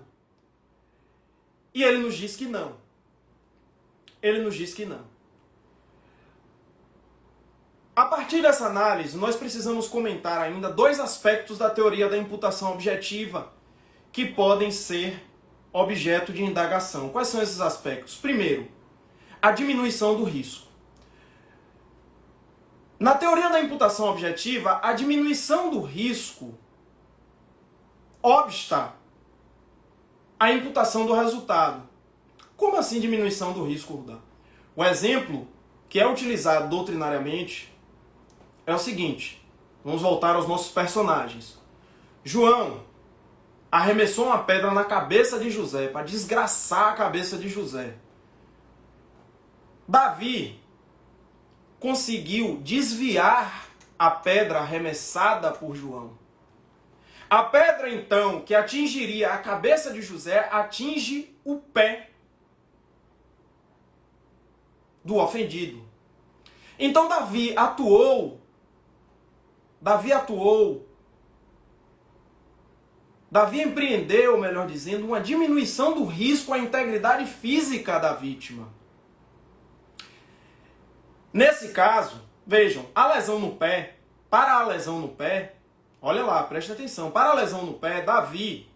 E ele nos diz que não. Ele nos diz que não. A partir dessa análise, nós precisamos comentar ainda dois aspectos da teoria da imputação objetiva que podem ser objeto de indagação. Quais são esses aspectos? Primeiro, a diminuição do risco. Na teoria da imputação objetiva, a diminuição do risco obsta a imputação do resultado. Como assim diminuição do risco, Rudá? O exemplo que é utilizado doutrinariamente é o seguinte. Vamos voltar aos nossos personagens. João arremessou uma pedra na cabeça de José, para desgraçar a cabeça de José. Davi conseguiu desviar a pedra arremessada por João. A pedra, então, que atingiria a cabeça de José, atinge o pé do ofendido. Então Davi atuou, Davi empreendeu, melhor dizendo, uma diminuição do risco à integridade física da vítima. Nesse caso, vejam, a lesão no pé, para a lesão no pé, olha lá, preste atenção, para a lesão no pé, Davi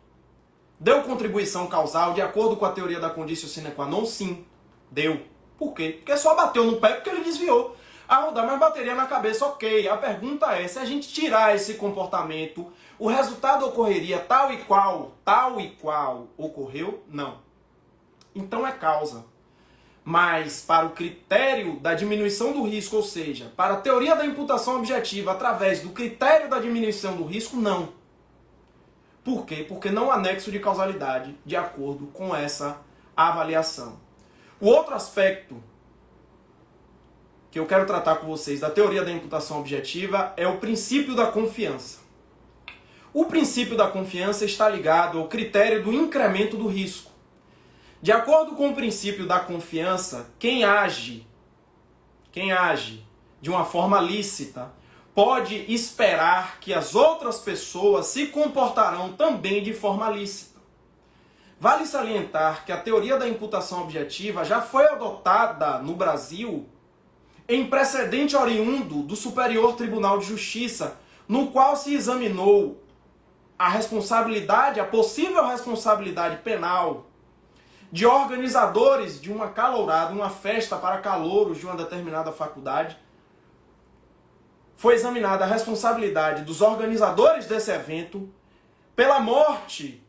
deu contribuição causal de acordo com a teoria da conditio sine qua non? Sim, deu. Por quê? Porque só bateu no pé porque ele desviou. Ah, Rudá, mas bateria na cabeça, ok. A pergunta é, se a gente tirar esse comportamento, o resultado ocorreria tal e qual ocorreu? Não. Então é causa. Mas para o critério da diminuição do risco, ou seja, para a teoria da imputação objetiva através do critério da diminuição do risco, não. Por quê? Porque não há nexo de causalidade de acordo com essa avaliação. O outro aspecto que eu quero tratar com vocês da teoria da imputação objetiva é o princípio da confiança. O princípio da confiança está ligado ao critério do incremento do risco. De acordo com o princípio da confiança, quem age de uma forma lícita pode esperar que as outras pessoas se comportarão também de forma lícita. Vale salientar que a teoria da imputação objetiva já foi adotada no Brasil em precedente oriundo do Superior Tribunal de Justiça, no qual se examinou a responsabilidade, a possível responsabilidade penal de organizadores de uma calourada, uma festa para calouros de uma determinada faculdade. Foi examinada a responsabilidade dos organizadores desse evento pela morte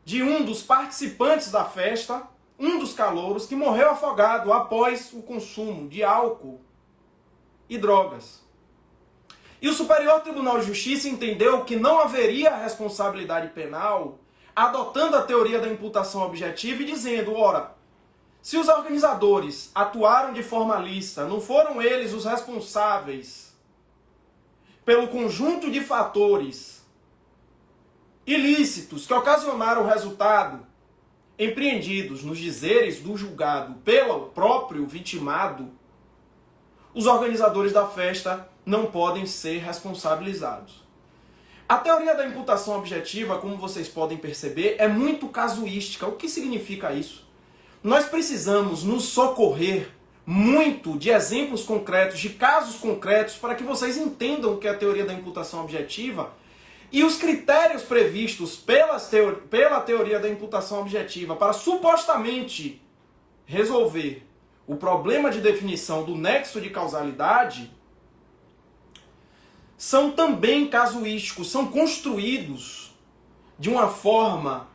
de um dos participantes da festa, um dos calouros, que morreu afogado após o consumo de álcool e drogas. E o Superior Tribunal de Justiça entendeu que não haveria responsabilidade penal, adotando a teoria da imputação objetiva e dizendo, ora, se os organizadores atuaram de forma lícita, não foram eles os responsáveis pelo conjunto de fatores ilícitos que ocasionaram o resultado empreendidos nos dizeres do julgado pelo próprio vitimado, os organizadores da festa não podem ser responsabilizados. A teoria da imputação objetiva, como vocês podem perceber, é muito casuística. O que significa isso? Nós precisamos nos socorrer muito de exemplos concretos, de casos concretos, para que vocês entendam o que é a teoria da imputação objetiva e os critérios previstos pela teoria da imputação objetiva para supostamente resolver o problema de definição do nexo de causalidade são também casuísticos, são construídos de uma forma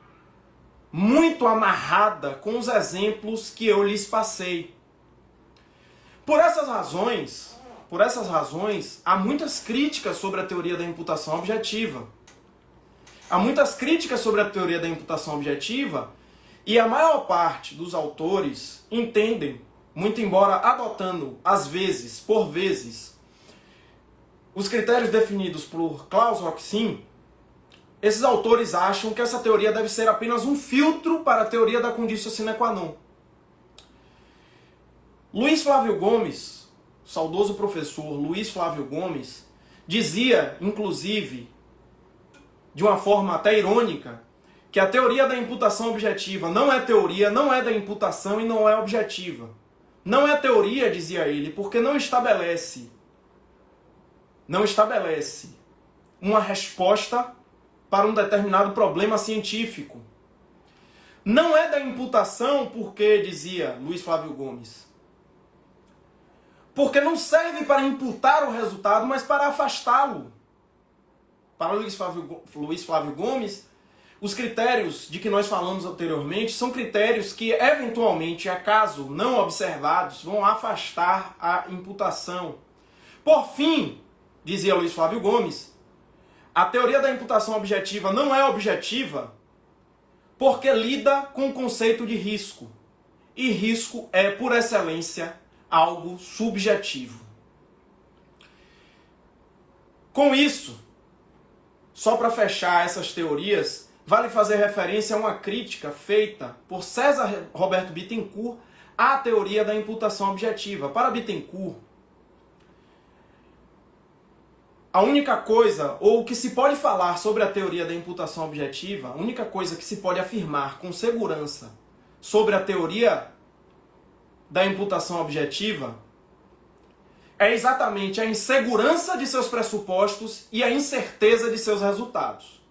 muito amarrada com os exemplos que eu lhes passei. Por essas razões, há muitas críticas sobre a teoria da imputação objetiva. Há muitas críticas sobre a teoria da imputação objetiva e a maior parte dos autores entendem, muito embora adotando, às vezes, por vezes, os critérios definidos por Klaus Roxin, esses autores acham que essa teoria deve ser apenas um filtro para a teoria da conditio sine qua non. Luiz Flávio Gomes, saudoso professor Luiz Flávio Gomes, dizia, inclusive, de uma forma até irônica, que a teoria da imputação objetiva não é teoria, não é da imputação e não é objetiva. Não é teoria, dizia ele, porque não estabelece uma resposta para um determinado problema científico. Não é da imputação porque, dizia Luiz Flávio Gomes, porque não serve para imputar o resultado, mas para afastá-lo. Para Luiz Flávio Gomes, os critérios de que nós falamos anteriormente são critérios que, eventualmente, acaso não observados, vão afastar a imputação. Por fim, dizia Luiz Flávio Gomes, a teoria da imputação objetiva não é objetiva porque lida com o conceito de risco. E risco é, por excelência, algo subjetivo. Com isso, só para fechar essas teorias, vale fazer referência a uma crítica feita por César Roberto Bittencourt à teoria da imputação objetiva. Para Bittencourt, a única coisa, ou o que se pode falar sobre a teoria da imputação objetiva, a única coisa que se pode afirmar com segurança sobre a teoria da imputação objetiva é exatamente a insegurança de seus pressupostos e a incerteza de seus resultados.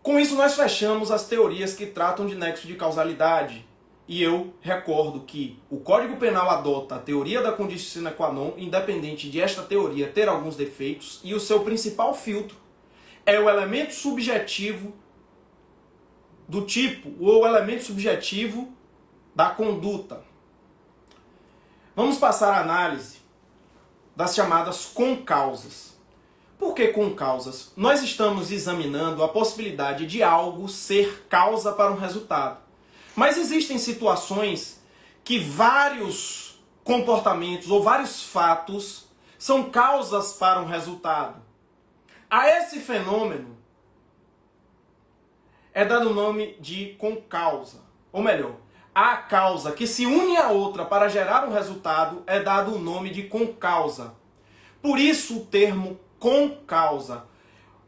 Com isso, nós fechamos as teorias que tratam de nexo de causalidade. E eu recordo que o Código Penal adota a teoria da conditio sine qua non, independente de esta teoria ter alguns defeitos, e o seu principal filtro é o elemento subjetivo do tipo, ou o elemento subjetivo da conduta. Vamos passar a análise das chamadas concausas. Por que concausas? Nós estamos examinando a possibilidade de algo ser causa para um resultado. Mas existem situações que vários comportamentos ou vários fatos são causas para um resultado. A esse fenômeno é dado o nome de concausa. Ou melhor, a causa que se une à outra para gerar um resultado é dado o nome de concausa. Por isso o termo concausa.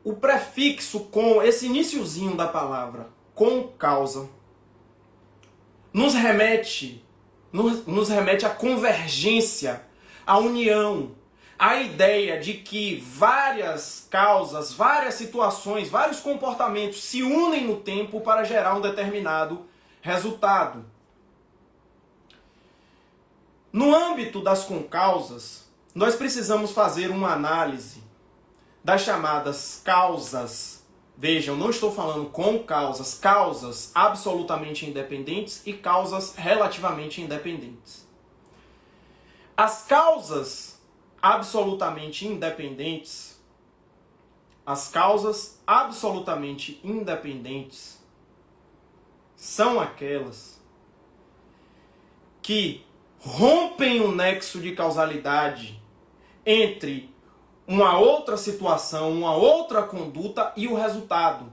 O prefixo com, esse iniciozinho da palavra, concausa, nos remete à convergência, à união, à ideia de que várias causas, várias situações, vários comportamentos se unem no tempo para gerar um determinado resultado. No âmbito das concausas, nós precisamos fazer uma análise das chamadas causas. Vejam, não estou falando com causas, causas absolutamente independentes e causas relativamente independentes. As causas absolutamente independentes, são aquelas que rompem o nexo de causalidade entre uma outra situação, uma outra conduta e o resultado.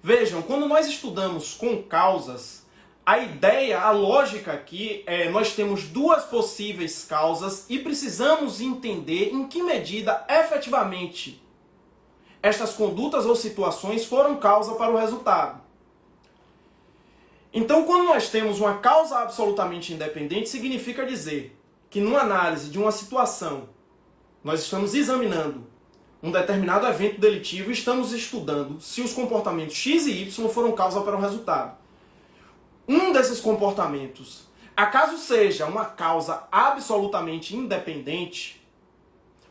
Vejam, quando nós estudamos com causas, a ideia, a lógica aqui é nós temos duas possíveis causas e precisamos entender em que medida efetivamente estas condutas ou situações foram causa para o resultado. Então, quando nós temos uma causa absolutamente independente, significa dizer que numa análise de uma situação, nós estamos examinando um determinado evento delitivo e estamos estudando se os comportamentos X e Y foram causa para o resultado. Um desses comportamentos, acaso seja uma causa absolutamente independente,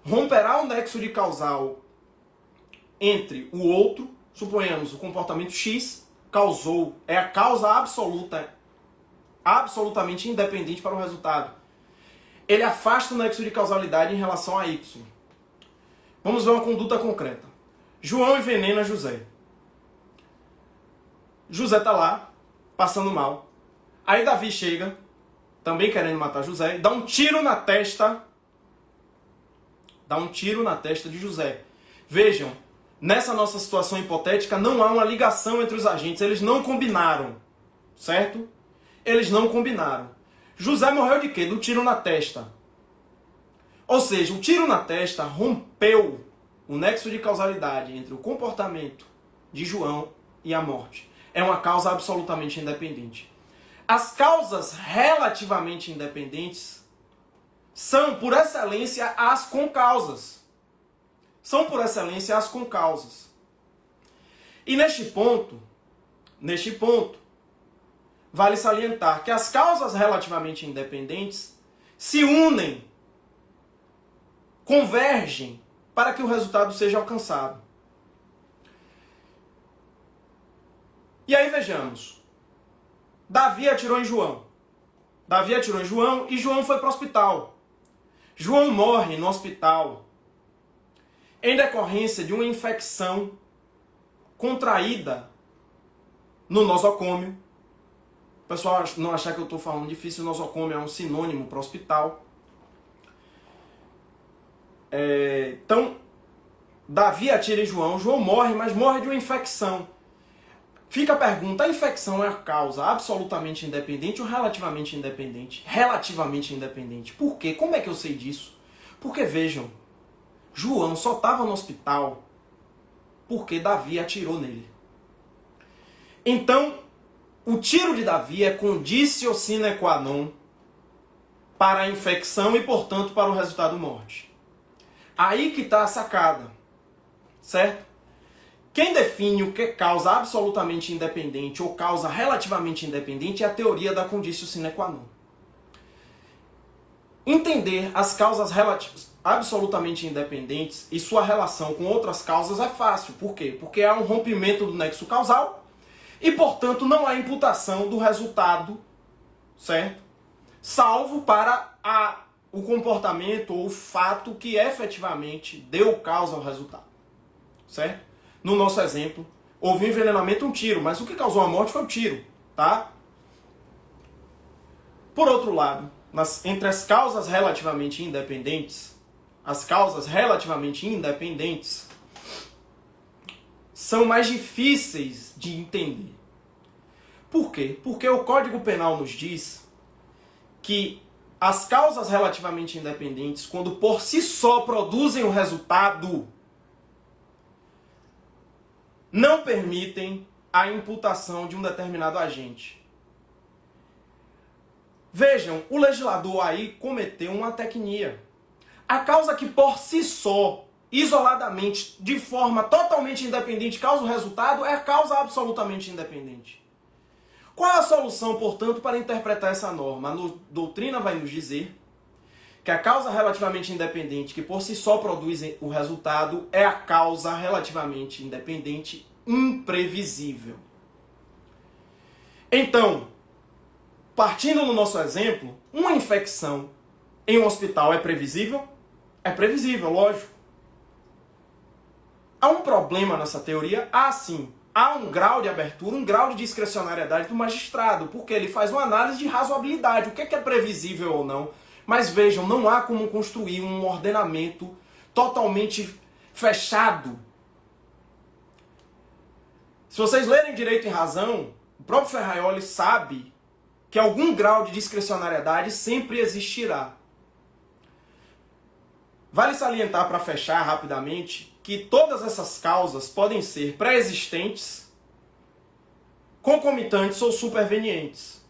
romperá o nexo de causal entre o outro, suponhamos o comportamento X causou, é a causa absolutamente independente para o resultado. Ele afasta o nexo de causalidade em relação a Y. Vamos ver uma conduta concreta. João envenena José. José tá lá, passando mal. Aí Davi chega, também querendo matar José, e dá um tiro na testa. Dá um tiro na testa de José. Vejam, nessa nossa situação hipotética não há uma ligação entre os agentes, eles não combinaram, certo? Eles não combinaram. José morreu de quê? Do tiro na testa. Ou seja, o tiro na testa rompeu o nexo de causalidade entre o comportamento de João e a morte. É uma causa absolutamente independente. As causas relativamente independentes são, por excelência, as concausas. São, por excelência, as concausas. E neste ponto, vale salientar que as causas relativamente independentes se unem, convergem para que o resultado seja alcançado. E aí vejamos. Davi atirou em João. Davi atirou em João e João foi para o hospital. João morre no hospital em decorrência de uma infecção contraída no nosocômio. O pessoal não achar que eu estou falando difícil, o nosocômio é um sinônimo para hospital. Então, Davi atira em João, João morre, mas morre de uma infecção. Fica a pergunta, a infecção é a causa absolutamente independente ou relativamente independente? Relativamente independente. Por quê? Como é que eu sei disso? Porque, vejam, João só estava no hospital porque Davi atirou nele. Então, o tiro de Davi é conditio sine qua non para a infecção e, portanto, para o resultado morte. Aí que está a sacada, certo? Quem define o que é causa absolutamente independente ou causa relativamente independente é a teoria da conditio sine qua non. Entender as causas absolutamente independentes e sua relação com outras causas é fácil. Por quê? Porque há um rompimento do nexo causal e, portanto, não há imputação do resultado, certo? Salvo para o comportamento ou o fato que efetivamente deu causa ao resultado, certo? No nosso exemplo, houve um envenenamento, um tiro, mas o que causou a morte foi o tiro, tá? Por outro lado, entre as causas relativamente independentes, são mais difíceis de entender. Por quê? Porque o Código Penal nos diz que as causas relativamente independentes, quando por si só produzem o resultado, não permitem a imputação de um determinado agente. Vejam, o legislador aí cometeu uma tecnia. A causa que por si só, isoladamente, de forma totalmente independente, causa o resultado, é a causa absolutamente independente. Qual é a solução, portanto, para interpretar essa norma? A doutrina vai nos dizer que a causa relativamente independente, que por si só produz o resultado, é a causa relativamente independente imprevisível. Então, partindo do nosso exemplo, uma infecção em um hospital é previsível? É previsível, lógico. Há um problema nessa teoria? Sim. Há um grau de abertura, um grau de discrecionariedade do magistrado, porque ele faz uma análise de razoabilidade, o que é previsível ou não. Mas vejam, não há como construir um ordenamento totalmente fechado. Se vocês lerem Direito e Razão, o próprio Ferraioli sabe que algum grau de discrecionariedade sempre existirá. Vale salientar, para fechar rapidamente, que todas essas causas podem ser pré-existentes, concomitantes ou supervenientes.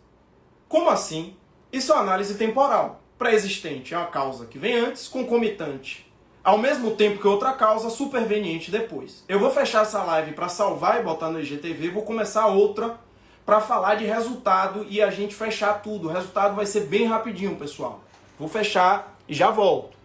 Como assim? Isso é uma análise temporal. Pré-existente é uma causa que vem antes, concomitante ao mesmo tempo que outra causa, superveniente depois. Eu vou fechar essa live para salvar e botar no IGTV, vou começar outra para falar de resultado e a gente fechar tudo. O resultado vai ser bem rapidinho, pessoal. Vou fechar e já volto.